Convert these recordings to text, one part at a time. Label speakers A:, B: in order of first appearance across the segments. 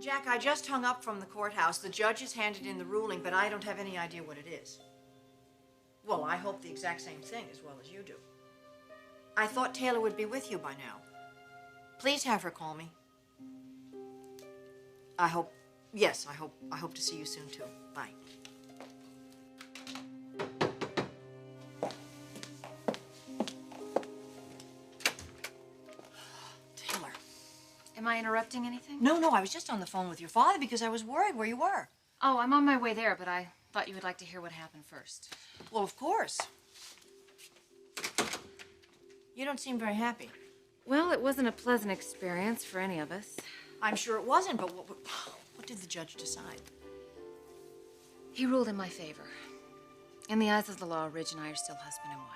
A: Jack, I just hung up from the courthouse. The judge has handed in the ruling, but I don't have any idea what it is. Well, I hope the exact same thing as well as you do. I thought Taylor would be with you by now. Please have her call me. I hope to see you soon, too. Bye. Taylor.
B: Am I interrupting anything?
A: No, I was just on the phone with your father because I was worried where you were.
B: Oh, I'm on my way there, but I thought you would like to hear what happened first.
A: Well, of course. You don't seem very happy.
B: Well, it wasn't a pleasant experience for any of us.
A: I'm sure it wasn't, but what did the judge decide?
B: He ruled in my favor. In the eyes of the law, Ridge and I are still husband and wife.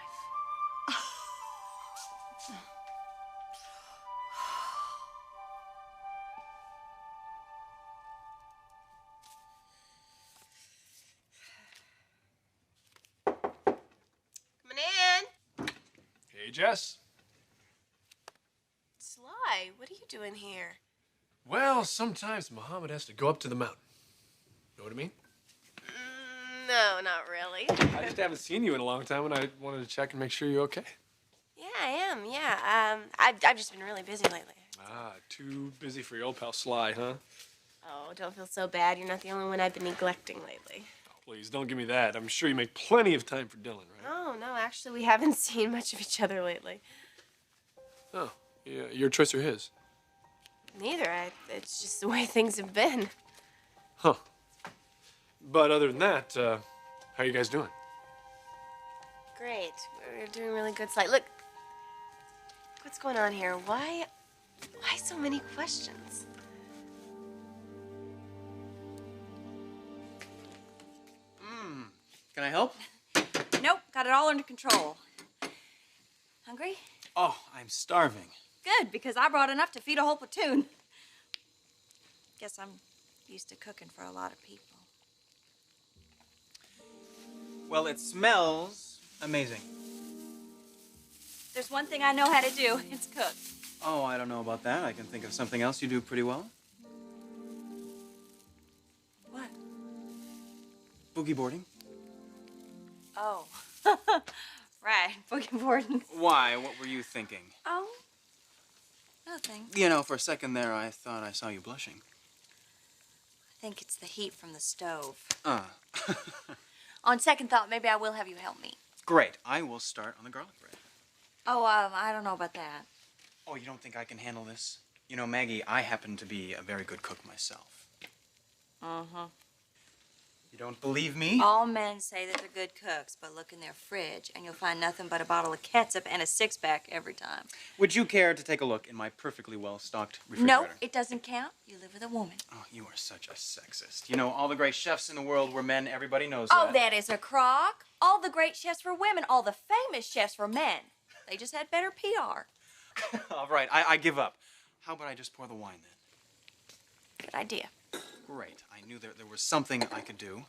C: Coming in.
D: Hey, Jess.
C: Sly, what are you doing here?
D: Well, sometimes Muhammad has to go up to the mountain. Know what I mean?
C: No, not really.
D: I just haven't seen you in a long time, and I wanted to check and make sure you're okay.
C: Yeah, I am, yeah. I've just been really busy lately.
D: Ah, too busy for your old pal Sly, huh?
C: Oh, don't feel so bad. You're not the only one I've been neglecting lately.
D: Oh, please, don't give me that. I'm sure you make plenty of time for Dylan, right?
C: Oh, no, actually, we haven't seen much of each other lately.
D: Oh, yeah, your choice or his?
C: Neither. It's just the way things have been.
D: Huh. But other than that, how are you guys doing?
C: Great. We're doing really good, Sly. Look, what's going on here? Why so many questions?
E: Can I help?
F: Nope, got it all under control. Hungry?
E: Oh, I'm starving.
F: Good, because I brought enough to feed a whole platoon. Guess I'm used to cooking for a lot of people.
E: Well, it smells amazing.
F: There's one thing I know how to do. It's cook.
E: Oh, I don't know about that. I can think of something else you do pretty well.
F: What?
E: Boogie boarding.
F: Oh. Right, boogie boarding.
E: Why? What were you thinking?
F: Oh, nothing.
E: You know, for a second there, I thought I saw you blushing.
F: I think it's the heat from the stove.
E: Ah.
F: On second thought, maybe I will have you help me.
E: Great. I will start on the garlic bread.
F: Oh, I don't know about that.
E: Oh, you don't think I can handle this? You know, Maggie, I happen to be a very good cook myself.
F: Uh-huh.
E: You don't believe me?
F: All men say that they're good cooks, but look in their fridge, and you'll find nothing but a bottle of ketchup and a six-pack every time.
E: Would you care to take a look in my perfectly well-stocked refrigerator?
F: No, it doesn't count. You live with a woman.
E: Oh, you are such a sexist. You know, all the great chefs in the world were men. Everybody knows
F: Oh,
E: that.
F: that is a crock. All the great chefs were women. All the famous chefs were men. They just had better PR.
E: All right, I give up. How about I just pour the wine then?
F: Good idea.
E: Great. I knew there was something I could do.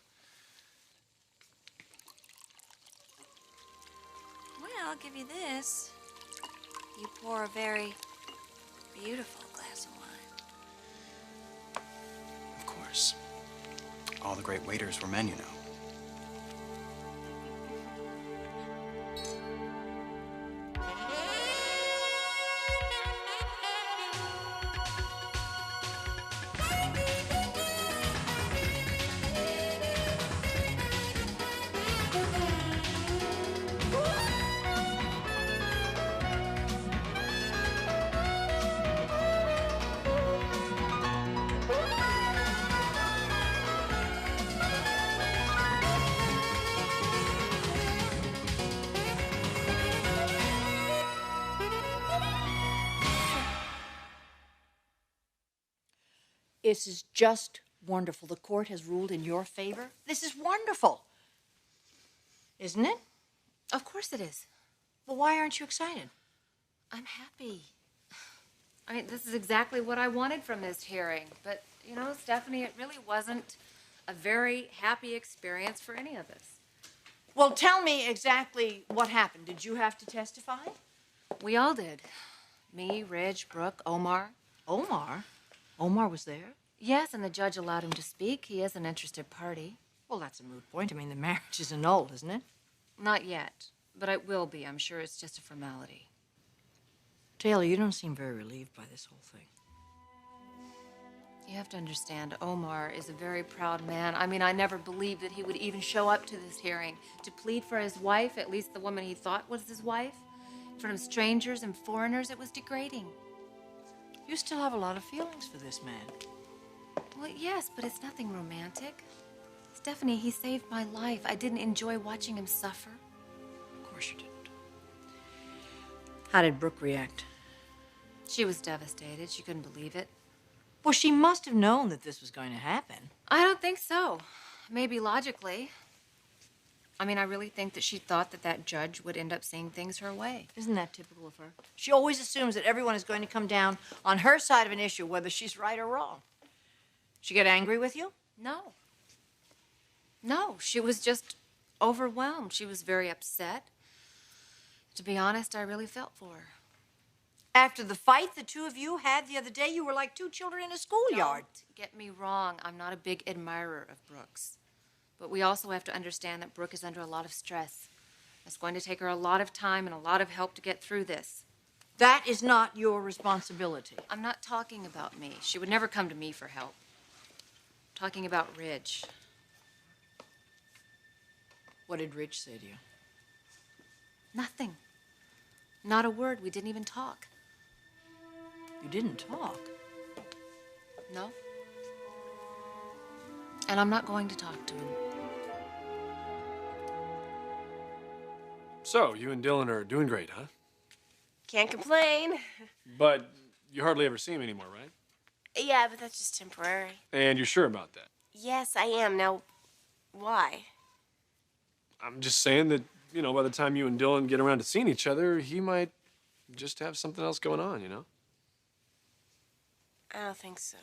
F: Well, I'll give you this. You pour a very beautiful glass of wine.
E: Of course. All the great waiters were men, you know.
A: This is just wonderful. The court has ruled in your favor. This is wonderful. Isn't it?
B: Of course it is.
A: Well, why aren't you excited?
B: I'm happy. I mean, this is exactly what I wanted from this hearing. But, you know, Stephanie, it really wasn't a very happy experience for any of us.
A: Well, tell me exactly what happened. Did you have to testify?
B: We all did. Me, Ridge, Brooke, Omar.
A: Omar? Omar was there?
B: Yes, and the judge allowed him to speak. He is an interested party.
A: Well, that's a moot point. I mean, the marriage is annulled, isn't it?
B: Not yet, but it will be. I'm sure it's just a formality.
A: Taylor, you don't seem very relieved by this whole thing.
B: You have to understand, Omar is a very proud man. I mean, I never believed that he would even show up to this hearing to plead for his wife, at least the woman he thought was his wife. In front of strangers and foreigners, it was degrading.
A: You still have a lot of feelings for this man.
B: Well, yes, but it's nothing romantic. Stephanie, he saved my life. I didn't enjoy watching him suffer.
A: Of course you didn't. How did Brooke react?
B: She was devastated. She couldn't believe it.
A: Well, she must have known that this was going to happen.
B: I don't think so. Maybe logically. I mean, I really think that she thought that that judge would end up seeing things her way.
A: Isn't that typical of her? She always assumes that everyone is going to come down on her side of an issue, whether she's right or wrong. She get angry with you?
B: No. No, she was just overwhelmed. She was very upset. To be honest, I really felt for her.
A: After the fight the two of you had the other day, you were like two children in a schoolyard.
B: Don't get me wrong. I'm not a big admirer of Brooke's. But we also have to understand that Brooke is under a lot of stress. It's going to take her a lot of time and a lot of help to get through this.
A: That is not your responsibility.
B: I'm not talking about me. She would never come to me for help. I'm talking about Ridge.
A: What did Rich say to you?
B: Nothing. Not a word. We didn't even talk.
A: You didn't talk.
B: No. And I'm not going to talk to him.
D: So, you and Dylan are doing great, huh?
C: Can't complain.
D: But you hardly ever see him anymore, right?
C: Yeah, but that's just temporary.
D: And you're sure about that?
C: Yes, I am. Now, why?
D: I'm just saying that, you know, by the time you and Dylan get around to seeing each other, he might just have something else going on, you know?
C: I don't think so.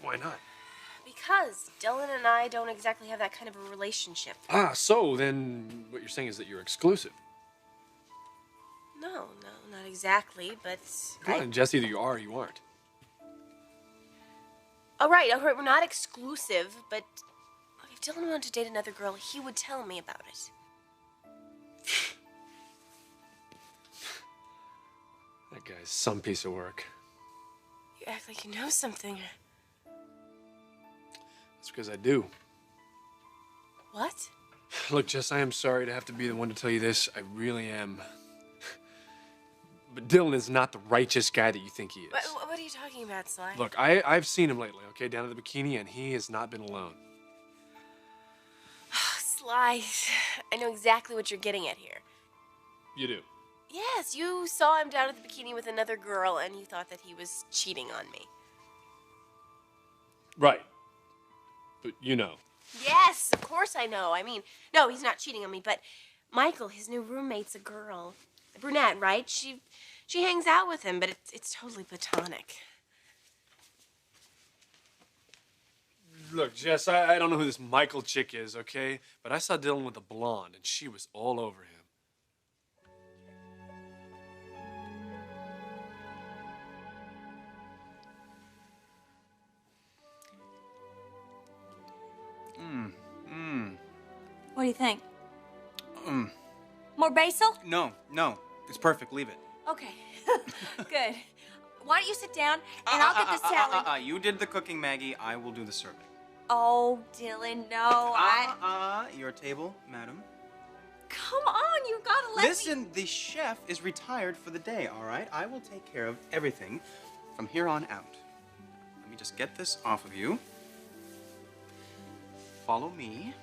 D: Why not?
C: Because Dylan and I don't exactly have that kind of a relationship.
D: Ah, so then what you're saying is that you're exclusive.
C: No, not exactly, but...
D: Come on, Jess, either you are or you aren't.
C: All right, we're not exclusive, but if Dylan wanted to date another girl, he would tell me about it.
D: That guy's some piece of work.
C: You act like you know something.
D: That's because I do.
C: What?
D: Look, Jess, I am sorry to have to be the one to tell you this. I really am. But Dylan is not the righteous guy that you think he is.
C: What are you talking about, Sly?
D: Look, I've seen him lately, okay, down at the bikini, and he has not been alone.
C: Sly, I know exactly what you're getting at here.
D: You do?
C: Yes, you saw him down at the bikini with another girl, and you thought that he was cheating on me.
D: Right. But you know.
C: Yes, of course I know. I mean, no, he's not cheating on me, but Michael, his new roommate's a girl. A brunette, right? She hangs out with him, but it's totally platonic.
D: Look, Jess, I don't know who this Michael chick is, okay? But I saw Dylan with a blonde, and she was all over him.
F: What do you think? More basil?
E: No, it's perfect. Leave it.
F: Okay. Good. Why don't you sit down and I'll get the salad.
E: You did the cooking, Maggie. I will do the serving.
F: Oh, Dylan, no.
E: Your table, madam.
F: Come on, you gotta let me.
E: Listen, the chef is retired for the day, all right? I will take care of everything from here on out. Let me just get this off of you. Follow me.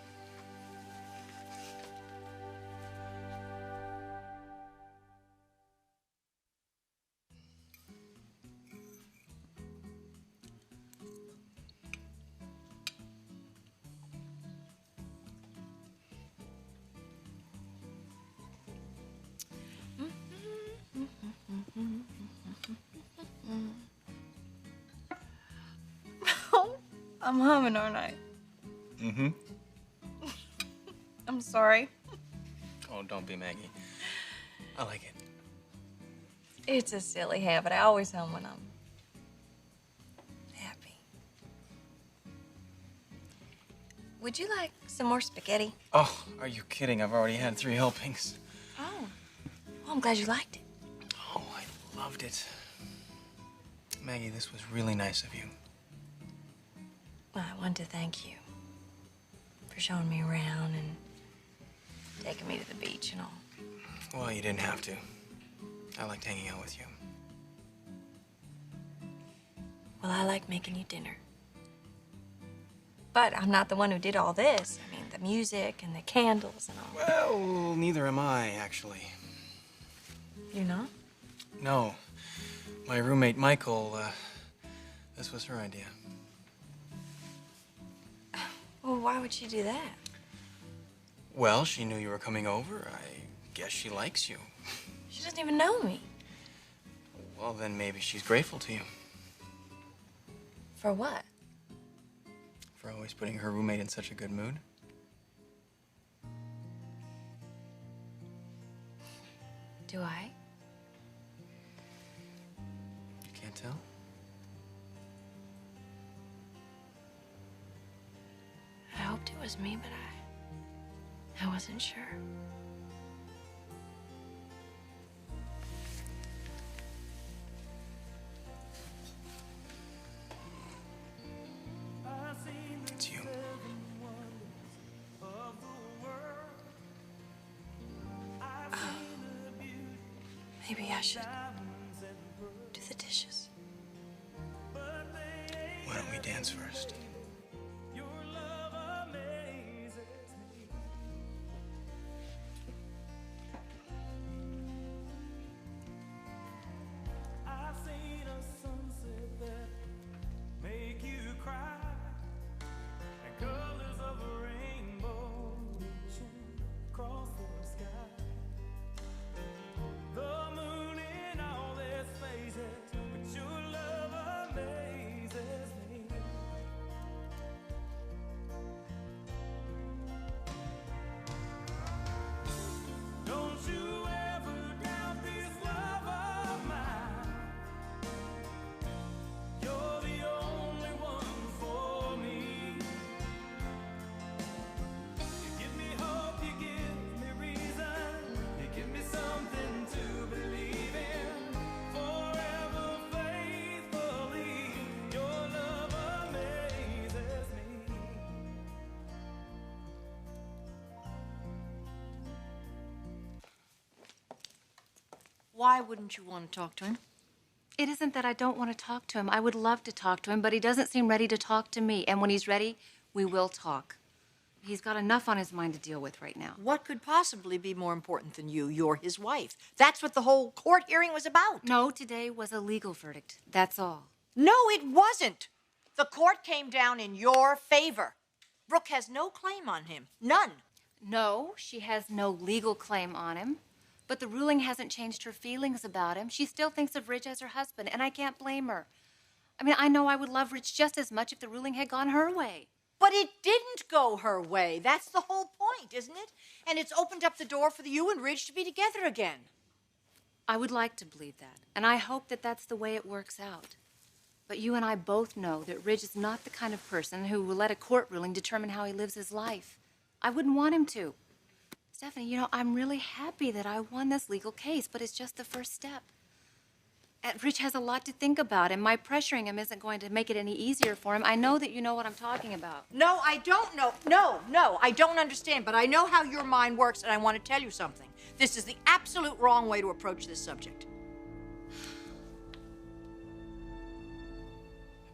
F: I'm humming, aren't I?
E: Mm-hmm.
F: I'm sorry.
E: Oh, don't be, Maggie. I like it.
F: It's a silly habit. I always hum when I'm happy. Would you like some more spaghetti?
E: Oh, are you kidding? I've already had 3 helpings.
F: Oh. Well, I'm glad you liked it.
E: Oh, I loved it. Maggie, this was really nice of you.
F: Well, I wanted to thank you for showing me around and taking me to the beach and all.
E: Well, you didn't have to. I liked hanging out with you.
F: Well, I like making you dinner. But I'm not the one who did all this. I mean, the music and the candles and all.
E: Well, neither am I, actually.
F: You know?
E: No. My roommate, Michael, this was her idea.
F: Well, why would she do that?
E: Well, she knew you were coming over. I guess she likes you.
F: She doesn't even know me.
E: Well, then maybe she's grateful to you
F: For what?
E: for always putting her roommate in such a good mood.
F: Do I?
E: You can't tell?
F: I hoped it was me, but I wasn't sure.
E: It's you.
F: Maybe I should do the dishes.
E: Why don't we dance first?
A: Why wouldn't you want to talk to him?
B: It isn't that I don't want to talk to him. I would love to talk to him, but he doesn't seem ready to talk to me. And when he's ready, we will talk. He's got enough on his mind to deal with right now.
A: What could possibly be more important than you? You're his wife. That's what the whole court hearing was about.
B: No, today was a legal verdict. That's all.
A: No, it wasn't. The court came down in your favor. Brooke has no claim on him. None.
B: No, she has no legal claim on him. But the ruling hasn't changed her feelings about him. She still thinks of Rich as her husband, and I can't blame her. I mean, I know I would love Rich just as much if the ruling had gone her way.
A: But it didn't go her way. That's the whole point, isn't it? And it's opened up the door for you and Ridge to be together again.
B: I would like to believe that, and I hope that that's the way it works out. But you and I both know that Ridge is not the kind of person who will let a court ruling determine how he lives his life. I wouldn't want him to. Stephanie, you know, I'm really happy that I won this legal case, but it's just the first step. And Rich has a lot to think about, and my pressuring him isn't going to make it any easier for him. I know that you know what I'm talking about.
A: No, I don't know. No, I don't understand, but I know how your mind works, and I want to tell you something. This is the absolute wrong way to approach this subject.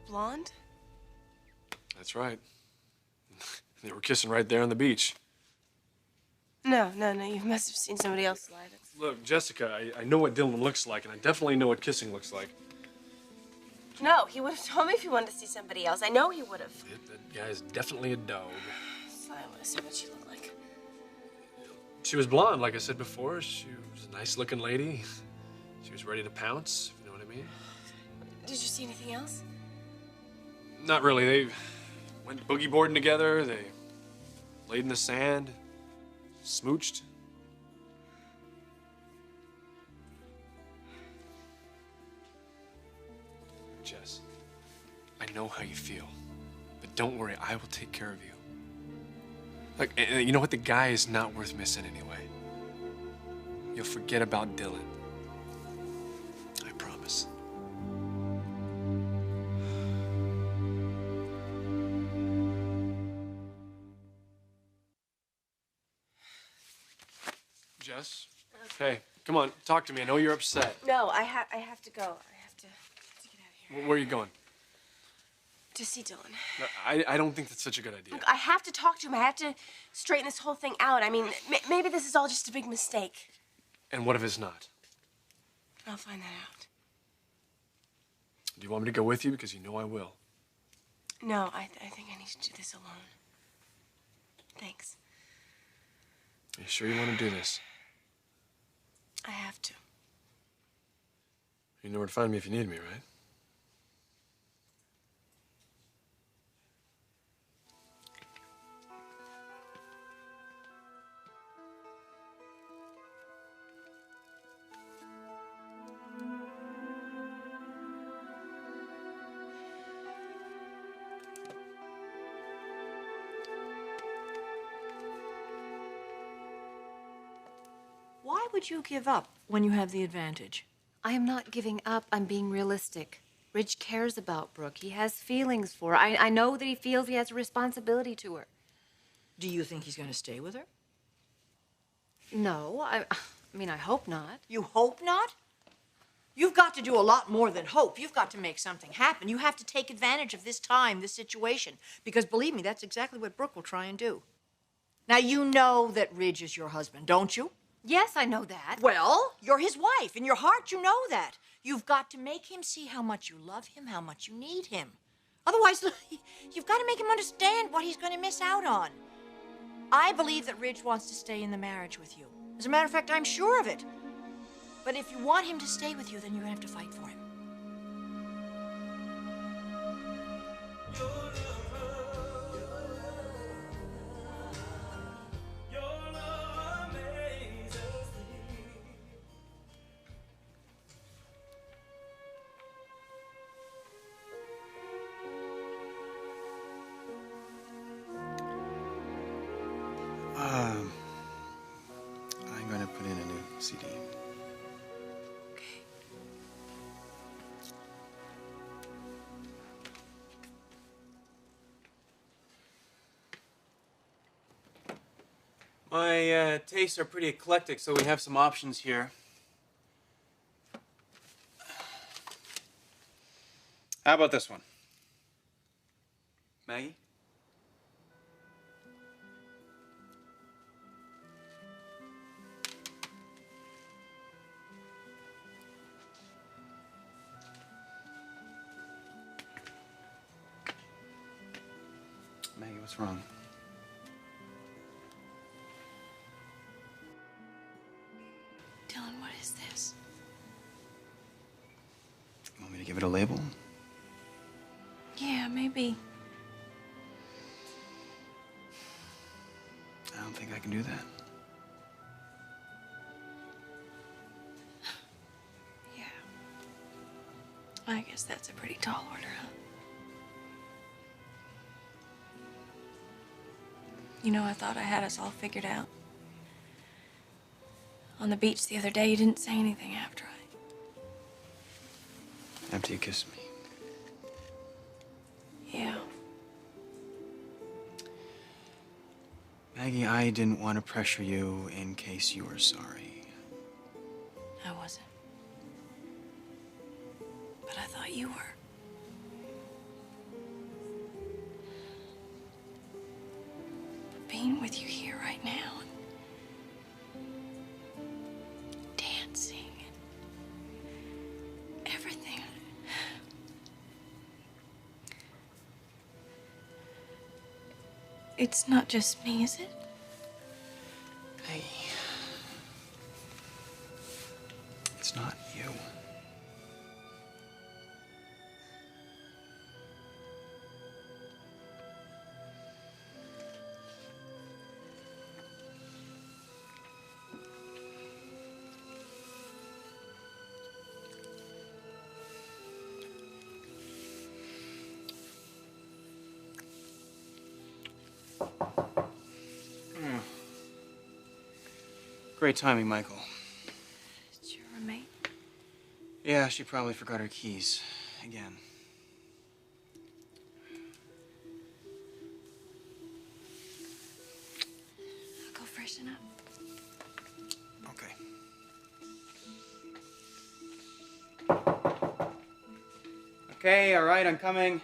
C: Blonde?
D: That's right. They were kissing right there on the beach.
C: No, you must have seen somebody else live it.
D: Look, Jessica, I know what Dylan looks like, and I definitely know what kissing looks like.
C: No, he would have told me if he wanted to see somebody else. I know he would have.
D: That guy's definitely a dog.
C: So I want to see what she looked like.
D: She was blonde, like I said before. She was a nice-looking lady. She was ready to pounce, if you know what I mean.
C: Did you see anything else?
D: Not really. They went boogie boarding together. They laid in the sand, smooched. Jess, I know how you feel, but don't worry, I will take care of you. Look, you know what? The guy is not worth missing anyway. You'll forget about Dylan. I promise. Jess? Hey, come on, talk to me. I know you're upset.
C: No, I have to go. I have to get out of here.
D: Where are you going?
C: To see Dylan.
D: No, I don't think that's such a good idea.
C: Look, I have to talk to him. I have to straighten this whole thing out. I mean, maybe this is all just a big mistake.
D: And what if it's not?
C: I'll find that out.
D: Do you want me to go with you? Because you know I will.
C: No, I think I need to do this alone. Thanks.
D: Are you sure you want to do this?
C: I have to.
D: You know where to find me if you need me, right?
A: Why would you give up when you have the advantage?
B: I am not giving up. I'm being realistic. Ridge cares about Brooke. He has feelings for her. I know that he feels he has a responsibility to her.
A: Do you think he's going to stay with her?
B: No, I mean, I hope not.
A: You hope not? You've got to do a lot more than hope. You've got to make something happen. You have to take advantage of this time, this situation. Because believe me, that's exactly what Brooke will try and do. Now, you know that Ridge is your husband, don't you?
B: Yes, I know that.
A: Well, you're his wife. In your heart, you know that. You've got to make him see how much you love him, how much you need him. Otherwise, you've got to make him understand what he's going to miss out on. I believe that Ridge wants to stay in the marriage with you. As a matter of fact, I'm sure of it. But if you want him to stay with you, then you're going to have to fight for him.
E: I'm going to put in a new CD.
A: Okay.
E: My tastes are pretty eclectic, so we have some options here. How about this one? Maggie? Maggie, what's wrong?
F: Dylan, what is this?
E: You want me to give it a label?
F: Yeah, maybe.
E: I don't think I can do that.
F: Yeah. I guess that's a pretty tall order, huh? You know, I thought I had us all figured out. On the beach the other day, you didn't say anything after
E: After you kissed me.
F: Yeah.
E: Maggie, I didn't want to pressure you in case you were sorry.
F: I wasn't. But I thought you were. But being with you here right now, and dancing, and everything. It's not just me, is it?
E: Maggie. It's not you. great timing, Michael.
F: It's your roommate.
E: Yeah, she probably forgot her keys. Again.
F: I'll go freshen up.
E: Okay, all right, I'm coming.